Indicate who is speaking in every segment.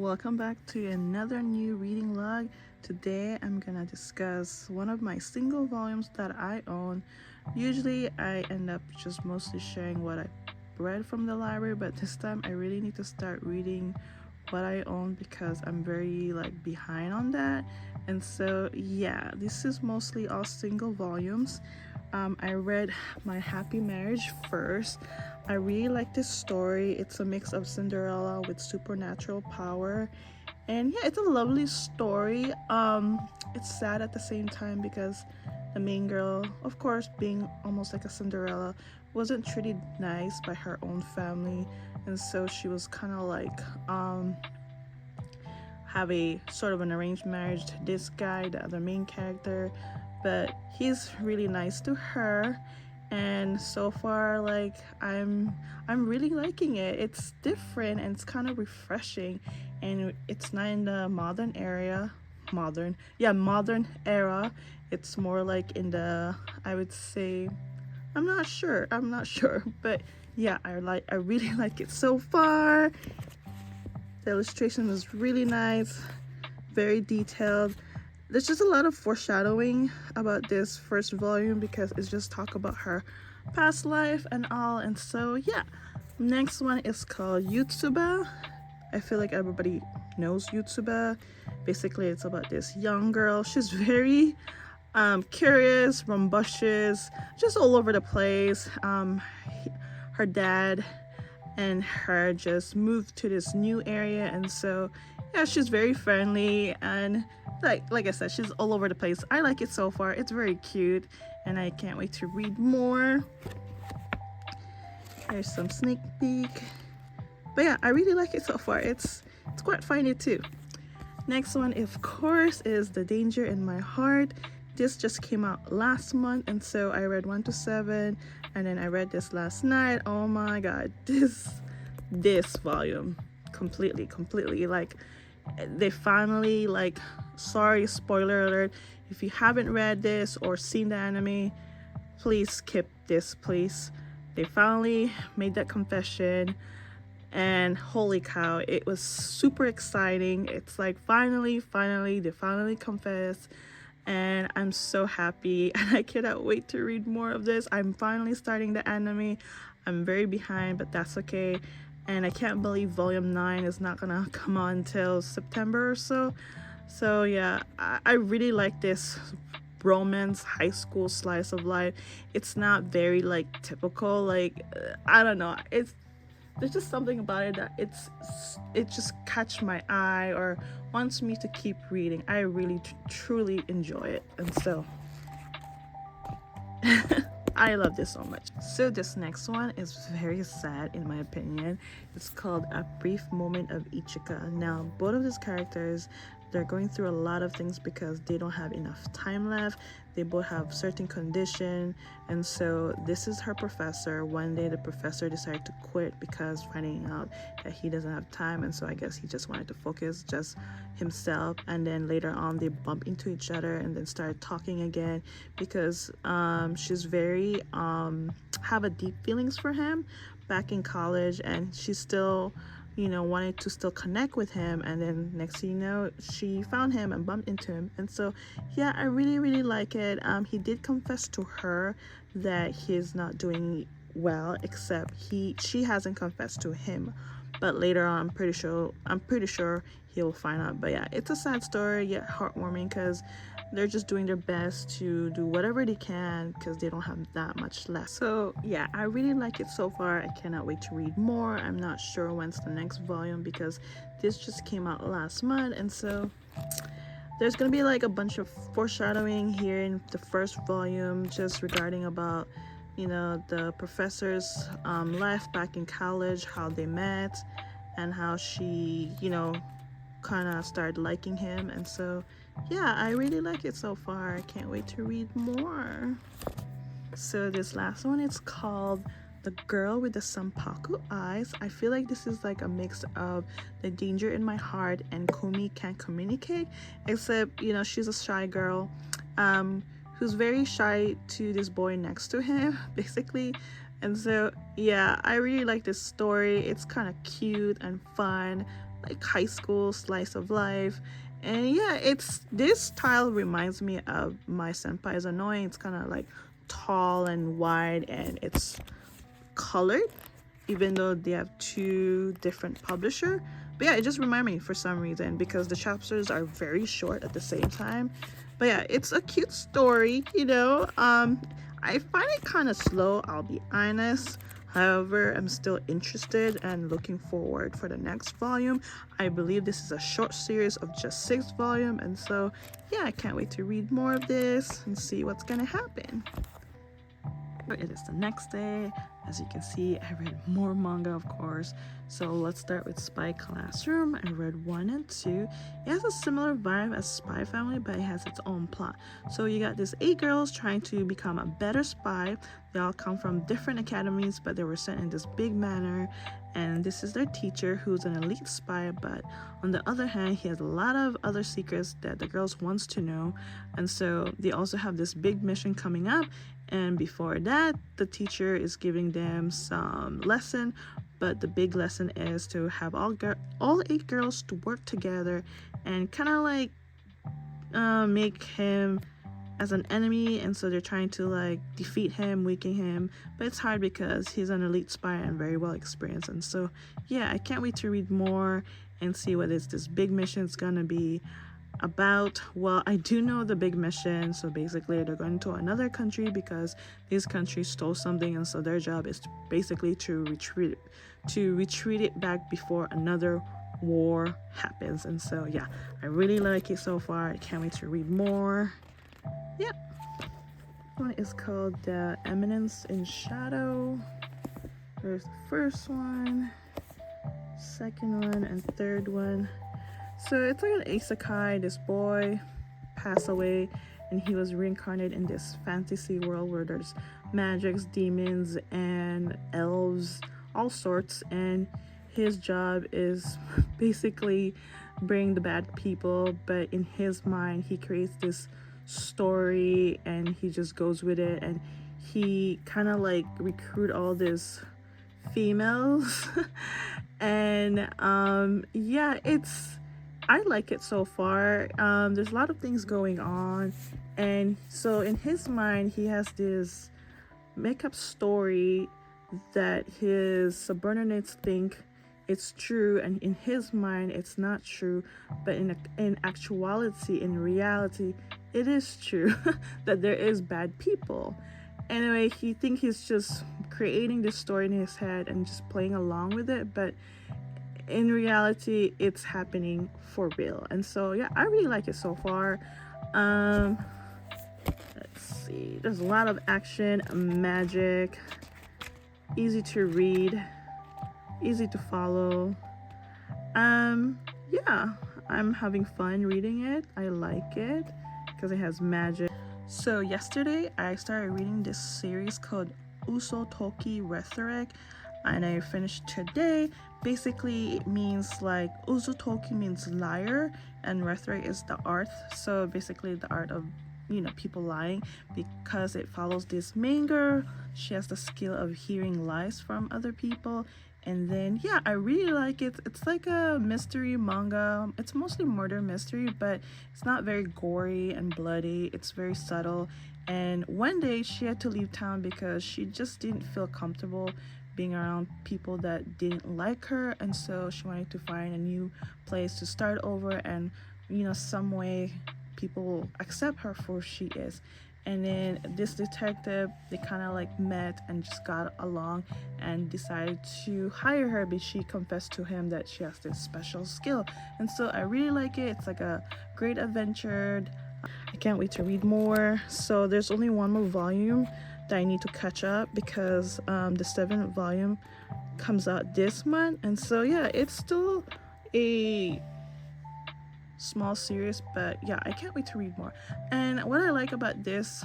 Speaker 1: welcome back to another new reading log. Today I'm gonna discuss one of my single volumes that I own. Usually I end up just mostly sharing what I read from the library, but this time I really need to start reading what I own because I'm very behind on that. And so yeah, this is mostly all single volumes. I read My Happy Marriage first. I really like this story. It's a mix of Cinderella with supernatural power. And yeah, it's a lovely story. It's sad at the same time because the main girl, of course, being almost like a Cinderella, wasn't treated nice by her own family. And so she was kind of have a sort of an arranged marriage to this guy, the other main character, but he's really nice to her. And so far, I'm really liking it. It's different and it's kind of refreshing, and it's not in the modern era. It's more like in the, I would say, I'm not sure, but yeah, I really like it so far. The illustration was really nice, very detailed. There's just a lot of foreshadowing about this first volume because it's just talk about her past life and all. And so yeah, next one is called Yutsuba. I feel like everybody knows Yutsuba. Basically, it's about this young girl. She's very curious, rambunctious, just all over the place. Her dad and her just moved to this new area, and so yeah, she's very friendly, and like I said, she's all over the place. I like it so far. It's very cute and I can't wait to read more. Here's some sneak peek, but yeah, I really like it so far. It's quite funny too. Next one, of course, is The Danger in My Heart. This just came out last month, and so I read 1 to 7, and then I read this last night. Oh my god, this volume completely they finally, sorry, spoiler alert, if you haven't read this or seen the anime, please skip this, please. They finally made that confession, and holy cow, it was super exciting. It's like finally they finally confessed, and I'm so happy and I cannot wait to read more of this. I'm finally starting the anime. I'm very behind, but that's okay. And I can't believe volume 9 is not gonna come on until September or so. So yeah, I really like this romance high school slice of life. It's not very typical, I don't know, there's just something about it that it just catch my eye or wants me to keep reading. I really truly enjoy it, and so I love this so much. So this next one is very sad in my opinion. It's called A Brief Moment of Ichika. Now, both of these characters, they're going through a lot of things because they don't have enough time left. They both have certain condition, and so this is her professor. One day the professor decided to quit because finding out that he doesn't have time, and so I guess he just wanted to focus just himself. And then later on they bump into each other and then start talking again because she's very have a deep feelings for him back in college, and she's still wanted to still connect with him. And then next thing you know, she found him and bumped into him. And so yeah, I really like it. He did confess to her that he's not doing well, except she hasn't confessed to him, but later on I'm pretty sure he'll find out. But yeah, it's a sad story yet heartwarming because they're just doing their best to do whatever they can because they don't have that much left. So yeah, I really like it so far. I cannot wait to read more. I'm not sure when's the next volume because this just came out last month, and so there's gonna be a bunch of foreshadowing here in the first volume just regarding about the professor's life back in college, how they met, and how she kind of started liking him. And so yeah, I really like it so far. I can't wait to read more. So this last one, it's called The Girl with the Sanpaku Eyes. I feel like this is a mix of The Danger in My Heart and Kumi Can't Communicate, except she's a shy girl who's very shy to this boy next to him basically. And so yeah, I really like this story. It's kind of cute and fun, like high school slice of life. And yeah, it's this style reminds me of My Senpai is Annoying. It's kind of like tall and wide, and it's colored, even though they have two different publisher. But yeah, it just reminded me for some reason because the chapters are very short at the same time. But yeah, it's a cute story, you know. I find it kind of slow, I'll be honest. However, I'm still interested and looking forward for the next volume. I believe this is a short series of just 6 volumes, and so yeah, I can't wait to read more of this and see what's gonna happen. It is the next day. As you can see, I read more manga, of course. So let's start with Spy Classroom. I read 1 and 2. It has a similar vibe as Spy Family, but it has its own plot. So you got these 8 girls trying to become a better spy. They all come from different academies, but they were sent in this big manor. And this is their teacher, who's an elite spy, but on the other hand, he has a lot of other secrets that the girls wants to know. And so they also have this big mission coming up. And before that, the teacher is giving them some lesson, but the big lesson is to have all 8 girls to work together and kind of like make him as an enemy. And so they're trying to like defeat him, weaken him, but it's hard because he's an elite spy and very well experienced. And so yeah, I can't wait to read more and see what this big mission is gonna be about. Well, I do know the big mission. So basically they're going to another country because this country stole something, and so their job is basically to retreat it back before another war happens. And so yeah, I really like it so far. I can't wait to read more. Yeah, one is called The Eminence in Shadow. There's the first one, second one, and third one. So it's like an isekai. This boy passed away and he was reincarnated in this fantasy world where there's magics, demons, and elves, all sorts. And his job is basically bring the bad people, but in his mind he creates this story and he just goes with it, and he kind of like recruit all these females and yeah, I like it so far. There's a lot of things going on, and so in his mind he has this make-up story that his subordinates think it's true, and in his mind it's not true, but in actuality, in reality, it is true that there is bad people. Anyway, he thinks he's just creating this story in his head and just playing along with it, but in reality it's happening for real. And so yeah, I really like it so far. Let's see, there's a lot of action, magic, easy to read, easy to follow. Yeah, I'm having fun reading it. I like it because it has magic. So yesterday I started reading this series called Uso Toki Rhetoric, and I finished today. Basically it means like Uso Toki means liar, and rhetoric is the art. So basically the art of, you know, people lying, because it follows this main girl. She has the skill of hearing lies from other people. And then yeah, I really like it. It's like a mystery manga. It's mostly murder mystery, but it's not very gory and bloody. It's very subtle. And one day she had to leave town because she just didn't feel comfortable being around people that didn't like her, and so she wanted to find a new place to start over, and you know, some way people will accept her for who she is. And then this detective, they kind of like met and just got along and decided to hire her, but she confessed to him that she has this special skill. And so I really like it. It's like a great adventure. I can't wait to read more. So there's only one more volume that I need to catch up because the 7th volume comes out this month. And so yeah, it's still a small series, but yeah, I can't wait to read more. And what I like about this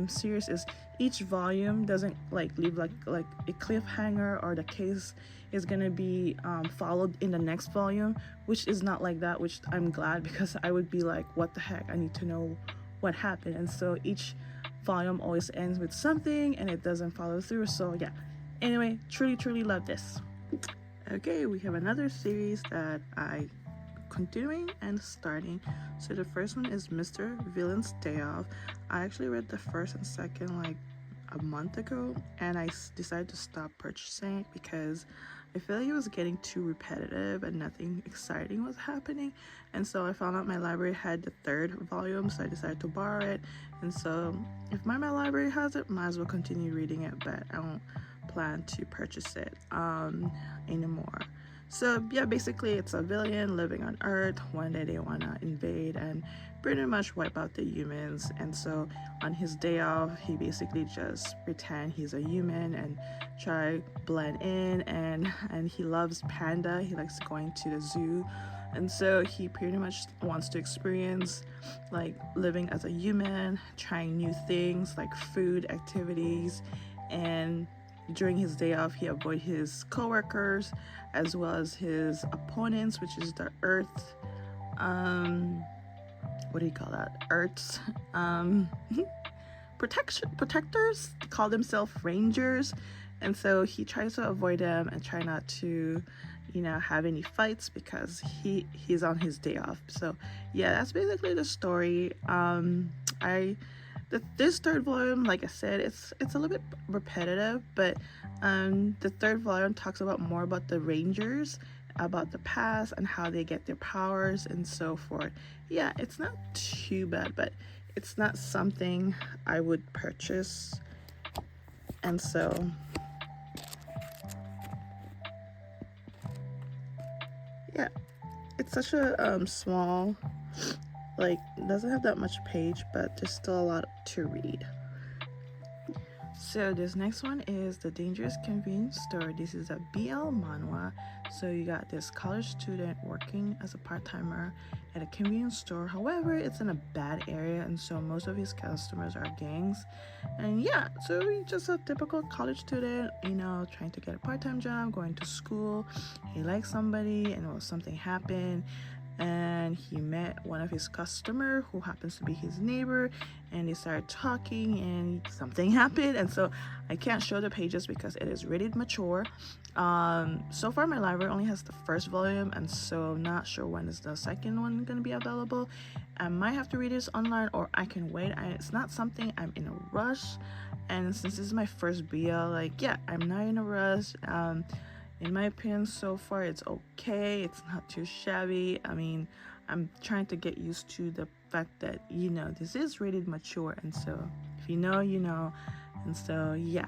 Speaker 1: series is each volume doesn't like leave like a cliffhanger, or the case is gonna be followed in the next volume, which is not like that, which I'm glad, because I would be like, what the heck, I need to know what happened. And so each volume always ends with something and it doesn't follow through. So yeah, anyway, truly love this. Okay, we have another series that I continuing and starting. So the first one is Mr. Villain's Day Off. I actually read the first and second like a month ago, and I decided to stop purchasing it because I feel like it was getting too repetitive and nothing exciting was happening. And so I found out my library had the third volume, so I decided to borrow it. And so if my library has it, might as well continue reading it, but I don't plan to purchase it anymore. So yeah, basically it's a villain living on Earth. One day they wanna invade and pretty much wipe out the humans. And so on his day off, he basically just pretend he's a human and try blend in. And he loves panda. He likes going to the zoo. And so he pretty much wants to experience like living as a human, trying new things like food, activities, and during his day off, he avoids his coworkers as well as his opponents, which is the Earth. What do you call that? Earth's protectors. They call themselves Rangers, and so he tries to avoid them and try not to, have any fights because he's on his day off. So yeah, that's basically the story. This third volume, like I said, it's a little bit repetitive, but the third volume talks about more about the Rangers, about the past and how they get their powers and so forth. Yeah, it's not too bad, but it's not something I would purchase. And so yeah, it's such a small, like, doesn't have that much page, but there's still a lot to read. So this next one is The Dangerous Convenience Store. This is a BL manhwa. So you got this college student working as a part-timer at a convenience store. However, it's in a bad area, and so most of his customers are gangs. And yeah, so he's just a typical college student, trying to get a part-time job, going to school. He likes somebody, and something happened, and he met one of his customer who happens to be his neighbor, and they started talking and something happened. And so I can't show the pages because it is rated mature. So far my library only has the first volume, and so I'm not sure when is the second one going to be available. I might have to read this online, or I can wait. It's not something I'm in a rush, and since this is my first BL, like, yeah, I'm not in a rush. In my opinion, so far it's okay. It's not too shabby. I mean, I'm trying to get used to the fact that, this is rated mature, and so if you know, you know. And so yeah,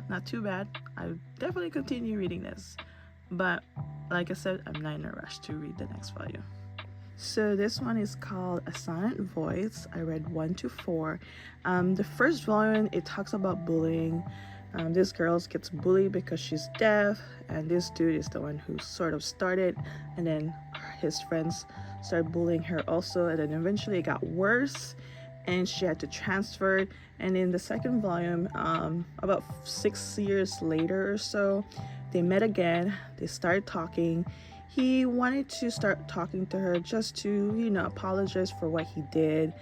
Speaker 1: not too bad. I definitely continue reading this, but like I said, I'm not in a rush to read the next volume. So this one is called A Silent Voice. I read 1 to 4. The first volume, it talks about bullying. This girl gets bullied because she's deaf, and this dude is the one who sort of started, and then his friends started bullying her also, and then eventually it got worse and she had to transfer. And in the second volume, about 6 years later or so, they met again. They started talking. He wanted to start talking to her just to, apologize for what he did,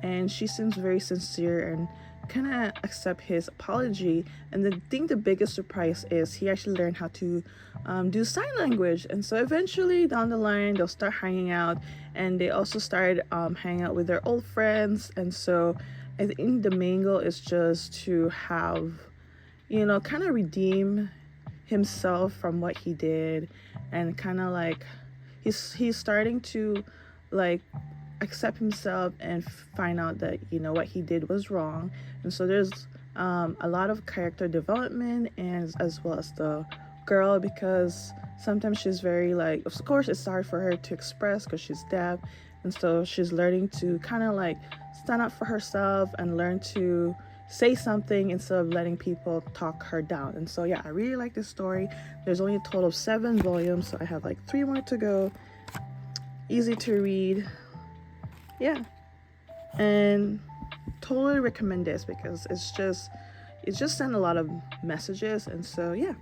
Speaker 1: and she seems very sincere and kind of accept his apology. And the biggest surprise is he actually learned how to do sign language. And so eventually down the line they'll start hanging out, and they also started hanging out with their old friends. And so I think the main goal is just to have, kind of redeem himself from what he did, and kind of like he's starting to like accept himself and find out that what he did was wrong. And so there's a lot of character development, and as well as the girl, because sometimes she's very like, of course it's hard for her to express because she's deaf, and so she's learning to kind of like stand up for herself and learn to say something instead of letting people talk her down. And so yeah, I really like this story. There's only a total of 7 volumes, so I have like 3 more to go. Easy to read. Yeah, and totally recommend this because it just sent a lot of messages. And so yeah,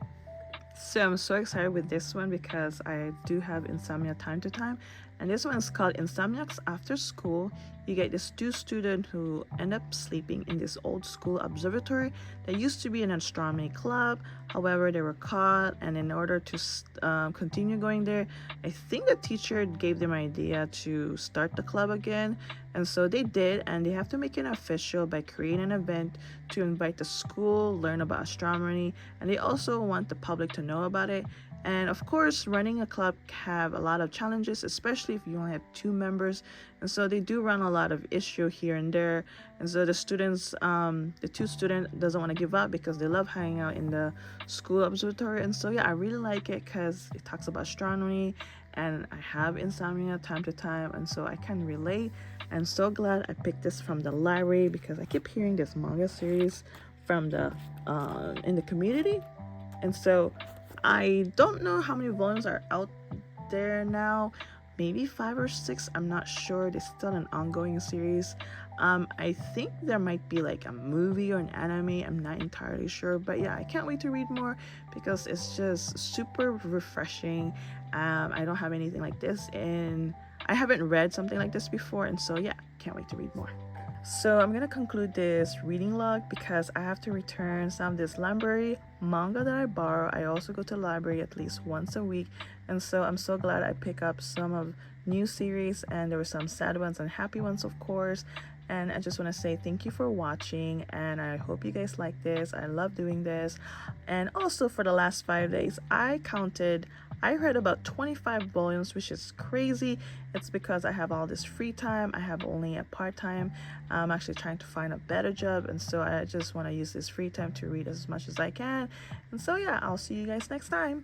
Speaker 1: so I'm so excited with this one because I do have insomnia time to time, And this one is called Insomniacs After School. You get this two students who end up sleeping in this old school observatory that used to be an astronomy club. However, they were caught, and in order to continue going there, I think the teacher gave them an idea to start the club again. And so they did, and they have to make it official by creating an event to invite the school, learn about astronomy, and they also want the public to know about it. And of course, running a club have a lot of challenges, especially if you only have two members. And so they do run a lot of issue here and there. And so the students, the two student doesn't want to give up because they love hanging out in the school observatory. And so yeah, I really like it because it talks about astronomy, and I have insomnia time to time, and so I can relate. I'm so glad I picked this from the library because I keep hearing this manga series from the in the community, and so I don't know how many volumes are out there now. Maybe 5 or 6. I'm not sure. It's still an ongoing series. I think there might be like a movie or an anime. I'm not entirely sure, but yeah, I can't wait to read more because it's just super refreshing. I don't have anything like this, and I haven't read something like this before, and so yeah, can't wait to read more. So I'm gonna conclude this reading log because I have to return some of this library manga that I borrow. I also go to the library at least once a week, and so I'm so glad I pick up some of new series, and there were some sad ones and happy ones, of course. And I just want to say thank you for watching, and I hope you guys like this. I love doing this. And also for the last 5 days, I read about 25 volumes, which is crazy. It's because I have all this free time. I have only a part-time. I'm actually trying to find a better job, and so I just want to use this free time to read as much as I can. And so yeah, I'll see you guys next time.